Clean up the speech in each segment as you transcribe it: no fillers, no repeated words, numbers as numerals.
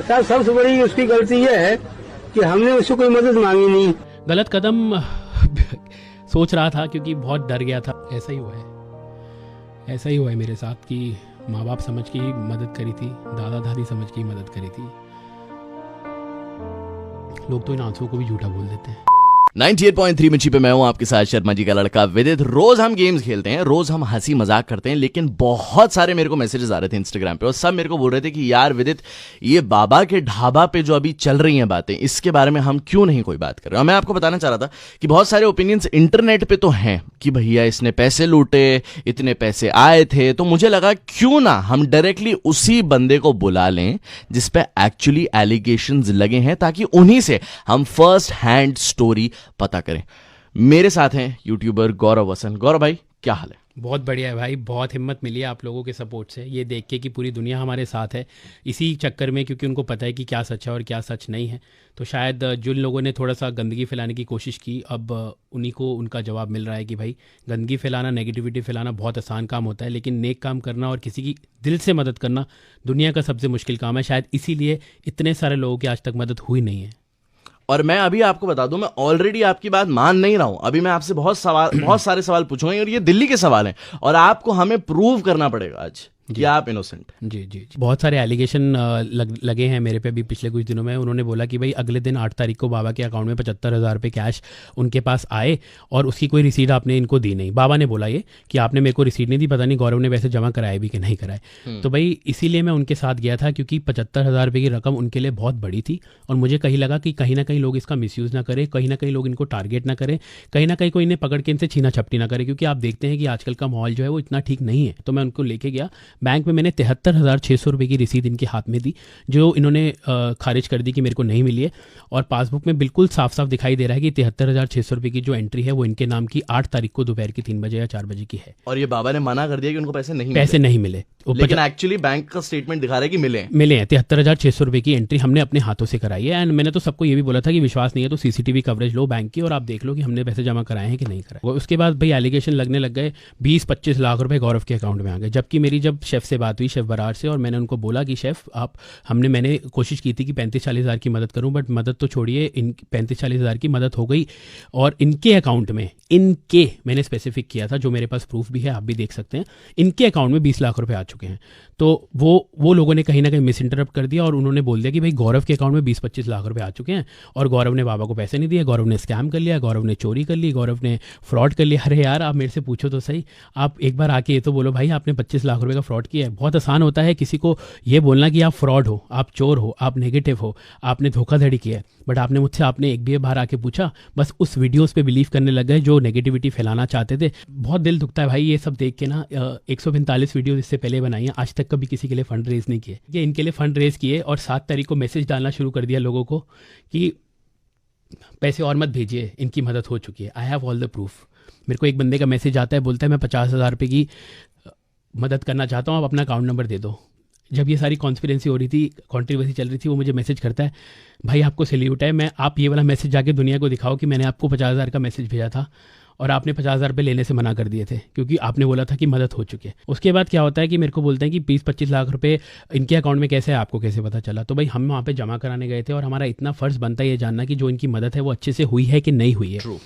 साहब सबसे बड़ी उसकी गलती ये है कि हमने उससे कोई मदद मांगी नहीं। गलत कदम सोच रहा था क्योंकि बहुत डर गया था। ऐसा ही हुआ है मेरे साथ कि माँ बाप समझ के ही मदद करी थी, दादा दादी समझ के ही मदद करी थी। लोग तो इन आंसुओं को भी झूठा बोल देते हैं। 98.3 मिर्ची पे मैं हूं आपके साथ शर्मा जी का लड़का विदित। रोज हम गेम्स खेलते हैं, रोज हम हंसी मजाक करते हैं, लेकिन बहुत सारे मेरे को मैसेजेस आ रहे थे इंस्टाग्राम पे और सब मेरे को बोल रहे थे कि यार विदित, ये बाबा के ढाबा पे जो अभी चल रही हैं बातें, इसके बारे में हम क्यों नहीं कोई बात कर रहे। और मैं आपको बताना चाह रहा था कि बहुत सारे ओपिनियंस इंटरनेट पे तो हैं कि भैया इसने पैसे लूटे, इतने पैसे आए थे, तो मुझे लगा क्यों ना हम डायरेक्टली उसी बंदे को बुला लें जिसपे एक्चुअली एलिगेशंस लगे हैं, ताकि उन्हीं से हम फर्स्ट हैंड स्टोरी पता करें। मेरे साथ हैं यूट्यूबर गौरव वसन। गौरव भाई, क्या हाल है? बहुत बढ़िया है भाई, बहुत हिम्मत मिली है आप लोगों के सपोर्ट से, ये देख के कि पूरी दुनिया हमारे साथ है इसी चक्कर में, क्योंकि उनको पता है कि क्या सच है और क्या सच नहीं है। तो शायद जिन लोगों ने थोड़ा सा गंदगी फैलाने की कोशिश की, अब उन्हीं को उनका जवाब मिल रहा है कि भाई गंदगी फैलाना, नेगेटिविटी फैलाना बहुत आसान काम होता है, लेकिन नेक काम करना और किसी की दिल से मदद करना दुनिया का सबसे मुश्किल काम है। शायद इसीलिए इतने सारे लोगों की आज तक मदद हुई नहीं है। और मैं अभी आपको बता दूं, मैं ऑलरेडी आपकी बात मान नहीं रहा हूं। अभी मैं आपसे बहुत सारे सवाल पूछूंगा और ये दिल्ली के सवाल हैं और आपको हमें प्रूव करना पड़ेगा आज कि आप इनोसेंट। जी। बहुत सारे एलिगेशन लगे हैं मेरे पे भी पिछले कुछ दिनों में। उन्होंने बोला कि भाई अगले दिन 8 तारीख को बाबा के अकाउंट में 75,000 रुपये कैश उनके पास आए और उसकी कोई रिसीट आपने इनको दी नहीं। बाबा ने बोला ये कि आपने मेरे को रिसीट नहीं दी, पता नहीं गौरव ने वैसे जमा कराए भी कि नहीं कराए। तो भाई इसीलिए मैं उनके साथ गया था, क्योंकि 75,000 रुपये की रकम उनके लिए बहुत बड़ी थी और मुझे कहीं लगा कि कहीं ना कहीं लोग इसका मिसयूज़ ना करें, कहीं ना कहीं लोग इनको टारगेट ना करें, कहीं ना कहीं कोई इन्हें पकड़ के इनसे छीना झपटी ना करे, क्योंकि आप देखते हैं कि आजकल का माहौल जो है वो इतना ठीक नहीं है। तो मैं उनको लेके गया बैंक में, मैंने 73,600 रुपये की रसीद इनके हाथ में दी, जो इन्होंने खारिज कर दी कि मेरे को नहीं मिली है। और पासबुक में बिल्कुल साफ साफ दिखाई दे रहा है कि 73,600 रुपये की जो एंट्री है वो इनके नाम की 8 तारीख को दोपहर की 3 बजे या 4 बजे की है। और ये बाबा ने मना कर दिया कि उनको पैसे नहीं मिले। लेकिन एक्चुअली बैंक का स्टेटमेंट दिखा रहा है कि मिले हैं 73,600 रुपये की एंट्री हमने अपने हाथों से कराई है। एंड मैंने तो सबको ये भी बोला था कि विश्वास नहीं है तो सीसीटीवी कवरेज लो बैंक की और आप देख लो कि हमने पैसे जमा कराए हैं कि नहीं कराए। उसके बाद भाई एलिगेशन लगने लग गए, 20-25 लाख रुपए गौरव के अकाउंट में आ गए। जबकि मेरी जब शेफ से बात हुई, शेफ बरार से, और मैंने उनको बोला कि शेफ मैंने कोशिश की थी कि 35-40 हज़ार की मदद करूं, बट मदद तो छोड़िए, इन 35-40 हज़ार की मदद हो गई और इनके अकाउंट में, इनके मैंने स्पेसिफिक किया था, जो मेरे पास प्रूफ भी है, आप भी देख सकते हैं, इनके अकाउंट में 20 लाख रुपए आ चुके हैं। तो वो लोगों ने कहीं ना कहीं मिस इंटरप्ट कर दिया और उन्होंने बोल दिया कि भाई गौरव के अकाउंट में 20-25 लाख रुपए आ चुके हैं और गौरव ने बाबा को पैसे नहीं दिए, गौरव ने स्कैम कर लिया, गौरव ने चोरी कर ली, गौरव ने फ्रॉड कर लिया। अरे यार, आप मेरे से पूछो तो सही, आप एक बार आके ये तो बोलो भाई आपने 25 लाख रुपए का फ्रॉड किया है। बहुत आसान होता है किसी को ये बोलना कि आप फ्रॉड हो, आप चोर हो, आप नेगेटिव हो, आपने धोखाधड़ी की है, बट आपने एक भी बार आके पूछा, बस उस वीडियोस पे बिलीव करने लग गए जो नेगेटिविटी फैलाना चाहते थे। बहुत दिल दुखता है भाई ये सब देख के ना। 145 वीडियो इससे पहले बनाई हैं, आज तक कभी किसी के लिए फंड रेज नहीं किए। ये इनके लिए फंड रेज किए और 7 तारीख को मैसेज डालना शुरू कर दिया लोगों को कि पैसे और मत भेजिए, इनकी मदद हो चुकी है, I have all the proof. मेरे को एक बंदे का मैसेज आता है, बोलता है मैं 50,000 रुपये की मदद करना चाहता हूँ, आप अपना अकाउंट नंबर दे दो। जब ये सारी कॉन्स्पिरेंसी हो रही थी, कॉन्ट्रोवर्सी चल रही थी, वो मुझे मैसेज करता है, भाई आपको सैल्यूट है, आप ये वाला मैसेज जाके दुनिया को दिखाओ कि मैंने आपको 50,000 का मैसेज भेजा था और आपने 50,000 रुपये लेने से मना कर दिए थे क्योंकि आपने बोला था कि मदद हो चुकी है। उसके बाद क्या होता है कि मेरे को बोलते हैं कि 20-25 लाख रुपए इनके अकाउंट में कैसे है, आपको कैसे पता चला? तो भाई हम वहाँ पे जमा कराने गए थे और हमारा इतना फ़र्ज़ बनता है ये जानना कि जो इनकी मदद है वो अच्छे से हुई है कि नहीं हुई है। True.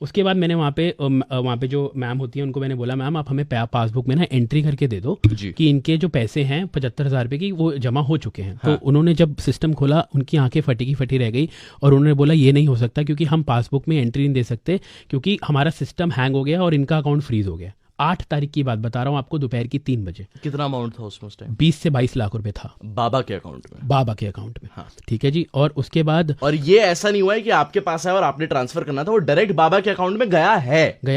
उसके बाद मैंने वहाँ पे जो मैम होती है उनको मैंने बोला, मैम आप हमें पासबुक में ना एंट्री करके दे दो कि इनके जो पैसे हैं 75,000 रुपये की वो जमा हो चुके हैं। हाँ। तो उन्होंने जब सिस्टम खोला, उनकी आंखें फटी की फटी रह गई और उन्होंने बोला ये नहीं हो सकता क्योंकि हम पासबुक में एंट्री नहीं दे सकते क्योंकि हमारा सिस्टम हैंग हो गया और इनका अकाउंट फ्रीज हो गया। 8 तारीख की बात बता रहा हूँ आपको, दोपहर की 3 बजे। कितना अमाउंट था उसमें उस टाइम? 20 से 22 लाख रुपए था बाबा के अकाउंट में। हाँ ठीक है जी। और उसके बाद, और ये ऐसा नहीं हुआ है कि आपके पास है और आपने ट्रांसफर करना था, वो डायरेक्ट बाबा के अकाउंट में गया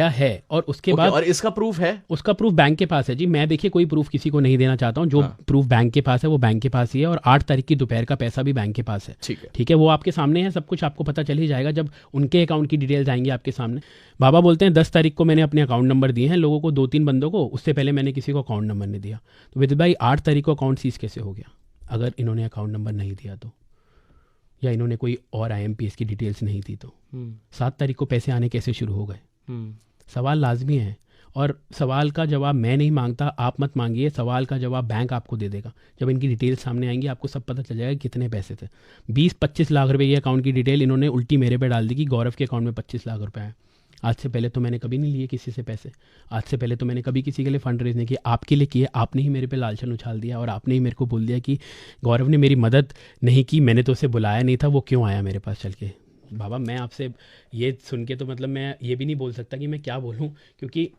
है। और उसके बाद, और इसका प्रूफ है? उसका प्रूफ बैंक के पास है जी। मैं देखिए कोई प्रूफ किसी को नहीं देना चाहता हूँ, जो प्रूफ बैंक के पास है वो बैंक के पास ही है और 8 तारीख की दोपहर का पैसा भी बैंक के पास है। ठीक है, वो आपके सामने है, सब कुछ आपको पता चल ही जाएगा जब उनके अकाउंट की डिटेल्स आएंगी आपके सामने। बाबा बोलते हैं 10 तारीख को मैंने अपने अकाउंट नंबर दिए हैं लोगों को, 2-3 बंदों को, उससे पहले मैंने किसी को अकाउंट नंबर नहीं दिया। तो विदित भाई 8 तारीख को अकाउंट सीज कैसे हो गया अगर इन्होंने अकाउंट नंबर नहीं दिया तो, या इन्होंने कोई और IMPS की डिटेल्स नहीं दी तो? 7 तारीख को पैसे आने कैसे शुरू हो गए? सवाल लाजमी है। और सवाल का जवाब मैं नहीं मांगता, आप मत मांगिए, सवाल का जवाब बैंक आपको दे देगा। जब इनकी डिटेल सामने आएंगी आपको सब पता चल जाएगा कितने पैसे थे। 20-25 लाख रुपए की अकाउंट की डिटेल इन्होंने उल्टी मेरे पे डाल दी कि गौरव के अकाउंट में 25 लाख रुपए आए। आज से पहले तो मैंने कभी नहीं लिए किसी से पैसे, आज से पहले तो मैंने कभी किसी के लिए फंड रेज नहीं किया, आपके लिए किए। आपने ही मेरे पे लालचन उछाल दिया और आपने ही मेरे को बोल दिया कि गौरव ने मेरी मदद नहीं की, मैंने तो उसे बुलाया नहीं था, वो क्यों आया मेरे पास चल के। बाबा मैं आपसे ये सुन के तो मतलब मैं ये भी नहीं बोल सकता कि मैं क्या बोलूँ, क्योंकि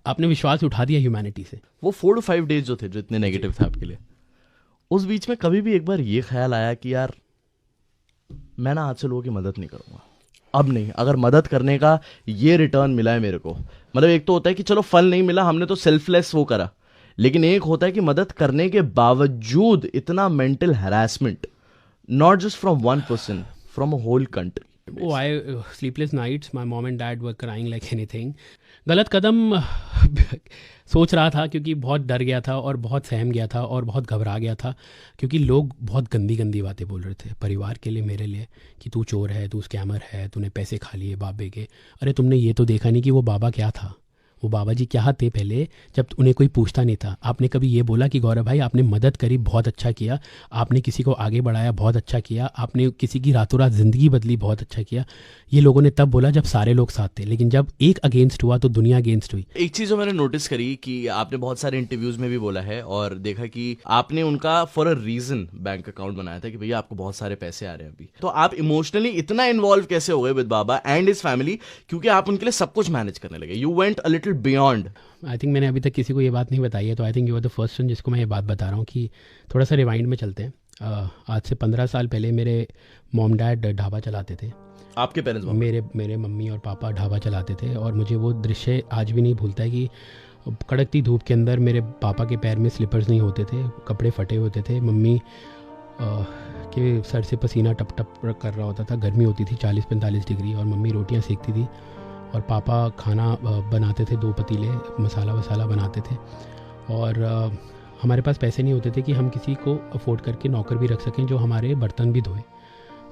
आपने विश्वास उठा दिया ह्यूमैनिटी से। वो 4 to 5 डेज जो थे, जो इतने नेगेटिव थे आपके लिए, उस बीच में कभी भी एक बार ये ख्याल आया कि यार मैं ना आज से लोगों की मदद नहीं करूँगा, अब नहीं, अगर मदद करने का ये रिटर्न मिला है मेरे को, मतलब एक तो होता है कि चलो फल नहीं मिला, हमने तो सेल्फलेस वो करा, लेकिन एक होता है कि मदद करने के बावजूद इतना mental harassment, not just from one person, from a whole country. Oh, sleepless nights, my mom and dad were crying like anything. गलत कदम सोच रहा था क्योंकि बहुत डर गया था और बहुत सहम गया था और बहुत घबरा गया था, क्योंकि लोग बहुत गंदी गंदी बातें बोल रहे थे परिवार के लिए, मेरे लिए, कि तू चोर है, तू स्कैमर है, तूने पैसे खा लिए बाबे के। अरे तुमने ये तो देखा नहीं कि वो बाबा क्या था, वो बाबा जी क्या थे पहले, जब उन्हें कोई पूछता नहीं था। आपने कभी ये बोला कि गौरव भाई आपने मदद करी, बहुत अच्छा किया, आपने किसी को आगे बढ़ाया, बहुत अच्छा किया, आपने किसी की रातों रात ज़िंदगी बदली, बहुत अच्छा किया। ये लोगों ने तब बोला जब सारे लोग साथ थे, लेकिन जब एक अगेंस्ट हुआ तो दुनिया अगेंस्ट हुई। एक चीज जो मैंने नोटिस करी कि आपने बहुत सारे इंटरव्यूज में भी बोला है और देखा कि आपने उनका for a reason bank account बनाया था कि भैया आपको बहुत सारे पैसे आ रहे हैं अभी। तो आप इमोशनली इतना इन्वॉल्व कैसे हो गए with Baba and his family, क्योंकि आप उनके लिए सब कुछ मैनेज करने लगे, you went a little beyond. I think मैंने अभी तक किसी को ये बात नहीं बताई है, तो I think you are the first one जिसको मैं ये बात बता रहा हूँ कि थोड़ा सा रिवाइंड में चलते हैं। आज से 15 साल पहले मेरे मॉम डैड ढाबा चलाते थे। आपके पेरेंट्स? मेरे मम्मी और पापा ढाबा चलाते थे और मुझे वो दृश्य आज भी नहीं भूलता है कि कड़कती धूप के अंदर मेरे पापा के पैर में स्लीपर्स नहीं होते थे, कपड़े फटे होते थे, मम्मी के सर से पसीना टप टप कर रहा होता था, गर्मी होती थी 40-45 डिग्री, और मम्मी रोटियां सेकती थी और पापा खाना बनाते थे, 2 पतीले मसाला वसाला बनाते थे। और हमारे पास पैसे नहीं होते थे कि हम किसी को अफोर्ड करके नौकर भी रख सकें जो हमारे बर्तन भी धोए।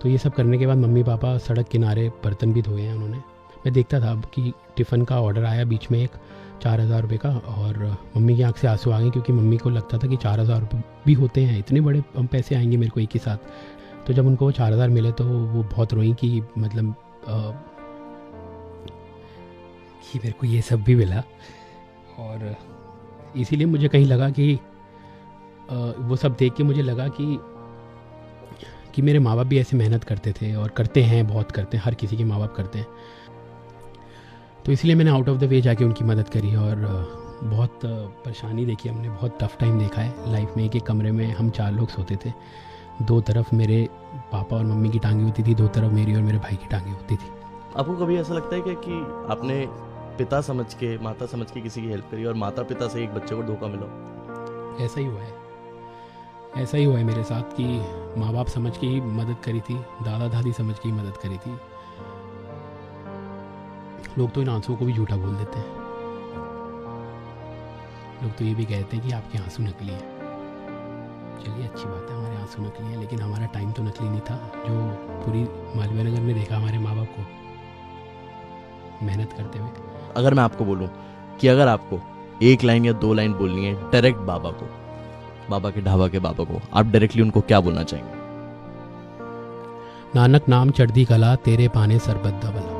तो ये सब करने के बाद मम्मी पापा सड़क किनारे बर्तन भी धोए हैं उन्होंने। मैं देखता था कि टिफ़िन का ऑर्डर आया बीच में एक 4,000 रुपये का, और मम्मी की आंख से आंसू आ गए क्योंकि मम्मी को लगता था कि 4,000 रुपये भी होते हैं, इतने बड़े पैसे आएंगे मेरे को एक ही साथ। तो जब उनको वो 4,000 मिले तो वो बहुत रोई कि मतलब कि मेरे को ये सब भी मिला। और इसीलिए मुझे कहीं लगा कि वो सब देख के मुझे लगा कि मेरे माँ बाप भी ऐसे मेहनत करते थे और करते हैं, बहुत करते हैं, हर किसी के माँ बाप करते हैं। तो इसलिए मैंने आउट ऑफ द वे जाके उनकी मदद करी और बहुत परेशानी देखी हमने, बहुत टफ टाइम देखा है लाइफ में। एक कमरे में हम 4 लोग सोते थे, 2 तरफ मेरे पापा और मम्मी की टांगें होती थी, 2 तरफ मेरी और मेरे भाई की टांगें होती थी। आपको कभी ऐसा लगता है कि आपने पिता समझ के, माता समझ के किसी की हेल्प करी और माता पिता से एक बच्चे को धोखा मिला? ऐसा ही हुआ है, ऐसा ही हुआ है मेरे साथ कि माँ बाप समझ के ही मदद करी थी, दादा दादी समझ के ही मदद करी थी। लोग तो इन आंसुओं को भी झूठा बोल देते हैं, लोग तो ये भी कहते हैं कि आपके आंसू नकली हैं। चलिए अच्छी बात है, हमारे आंसू नकली हैं, लेकिन हमारा टाइम तो नकली नहीं था। जो पूरी मालवीय नगर में देखा हमारे माँ बाप को मेहनत करते हुए। अगर मैं आपको बोलूं कि अगर आपको 1 लाइन या 2 लाइन बोलनी है डायरेक्ट बाबा को, बाबा के ढाबा के बाबा को, आप डायरेक्टली उनको क्या बोलना चाहेंगे? नानक नाम चढ़दी कला, तेरे पाने सरबत दा भला।